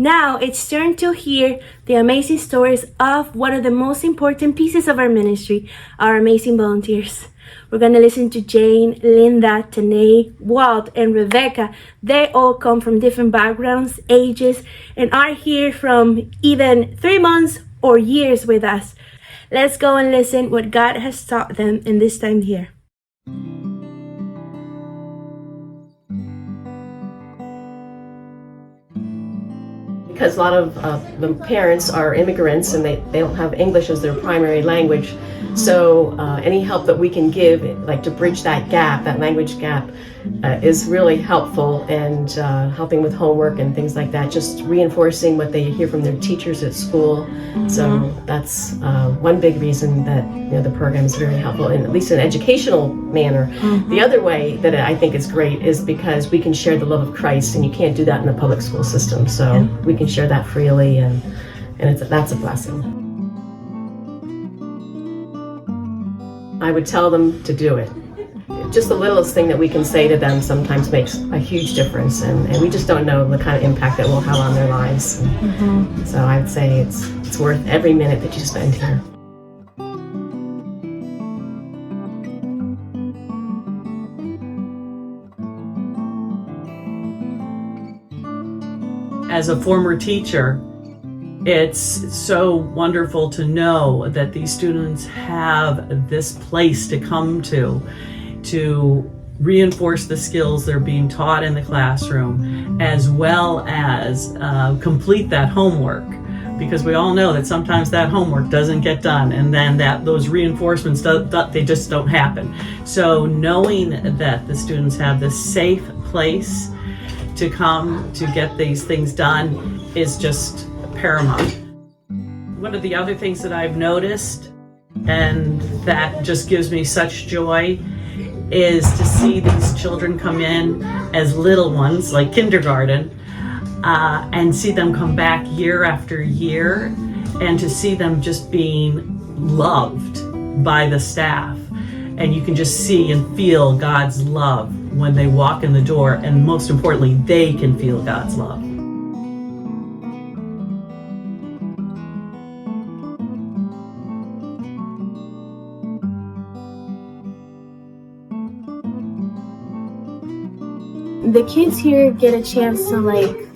Now it's turn to hear the amazing stories of one of the most important pieces of our ministry, our amazing volunteers. We're going to listen to Jane, Linda, Tanae, Walt, and Rebecca. They all come from different backgrounds, ages, and are here from even 3 months or years with us. Let's go and listen what God has taught them in this time here. Because a lot of the parents are immigrants and they don't have English as their primary language. So any help that we can give, like to bridge that gap, that language gap, is really helpful, and helping with homework and things like that, just reinforcing what they hear from their teachers at school. So that's one big reason that the program is very helpful, in at least in an educational manner. The other way that I think is great is because we can share the love of Christ, and you can't do that in the public school system. So we can share that freely, and that's a blessing. I would tell them to do it. Just the littlest thing that we can say to them sometimes makes a huge difference, and we just don't know the kind of impact that we'll have on their lives. So I would say it's worth every minute that you spend here. As a former teacher, it's so wonderful to know that these students have this place to come to reinforce the skills they're being taught in the classroom, as well as complete that homework. Because we all know that sometimes that homework doesn't get done, and then those reinforcements, they just don't happen. So knowing that the students have this safe place to come to get these things done is just paramount. One of the other things that I've noticed, and that just gives me such joy, is to see these children come in as little ones, like kindergarten, and see them come back year after year, and to see them just being loved by the staff. And you can just see and feel God's love when they walk in the door, and most importantly, they can feel God's love. The kids here get a chance to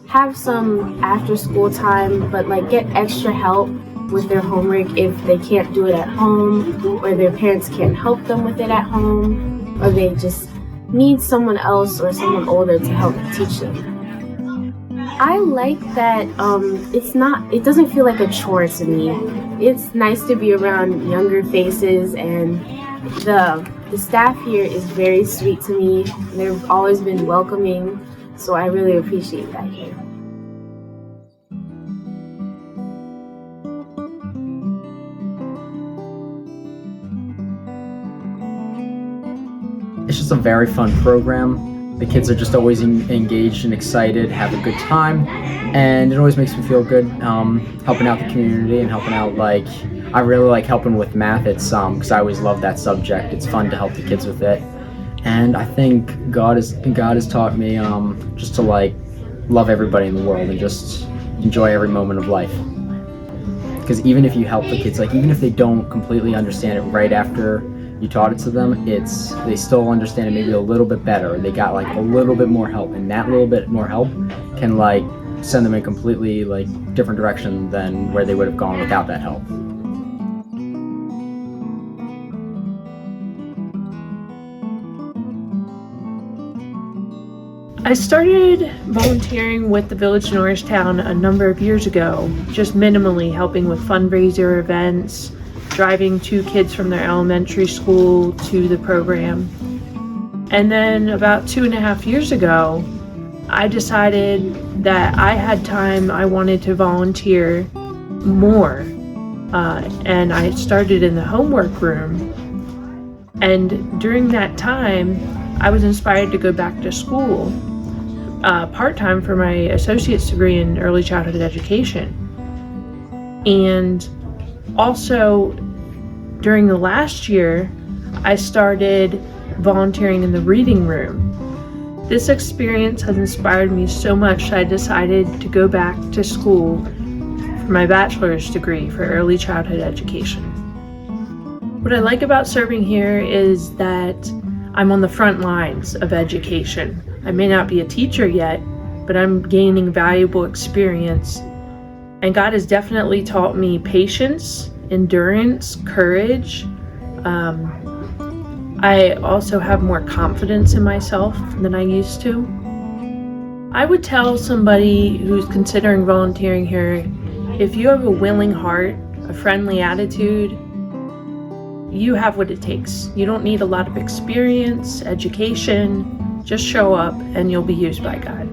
have some after school time, but get extra help with their homework if they can't do it at home, or their parents can't help them with it at home, or they just need someone else or someone older to help teach them. I like that it doesn't feel like a chore to me. It's nice to be around younger faces, and the staff here is very sweet to me. They've always been welcoming, so I really appreciate that here. It's just a very fun program. The kids are just always engaged and excited, have a good time, and it always makes me feel good helping out the community and helping out, I really like helping with math. It's because I always love that subject. It's fun to help the kids with it, and I think God has taught me just to love everybody in the world and just enjoy every moment of life. Because even if you help the kids, even if they don't completely understand it right after you taught it to them, they still understand it maybe a little bit better. They got a little bit more help, and that little bit more help can send them in a completely different direction than where they would have gone without that help. I started volunteering with the Village in Orangetown a number of years ago, just minimally helping with fundraiser events, driving 2 kids from their elementary school to the program. And then about 2.5 years ago, I decided that I had time, I wanted to volunteer more. And I started in the homework room. And during that time, I was inspired to go back to school part-time for my associate's degree in early childhood education. And also during the last year, I started volunteering in the reading room. This experience has inspired me so much that I decided to go back to school for my bachelor's degree for early childhood education. What I like about serving here is that I'm on the front lines of education. I may not be a teacher yet, but I'm gaining valuable experience. And God has definitely taught me patience, endurance, courage. I also have more confidence in myself than I used to. I would tell somebody who's considering volunteering here, if you have a willing heart, a friendly attitude, you have what it takes. You don't need a lot of experience, education. Just show up and you'll be used by God.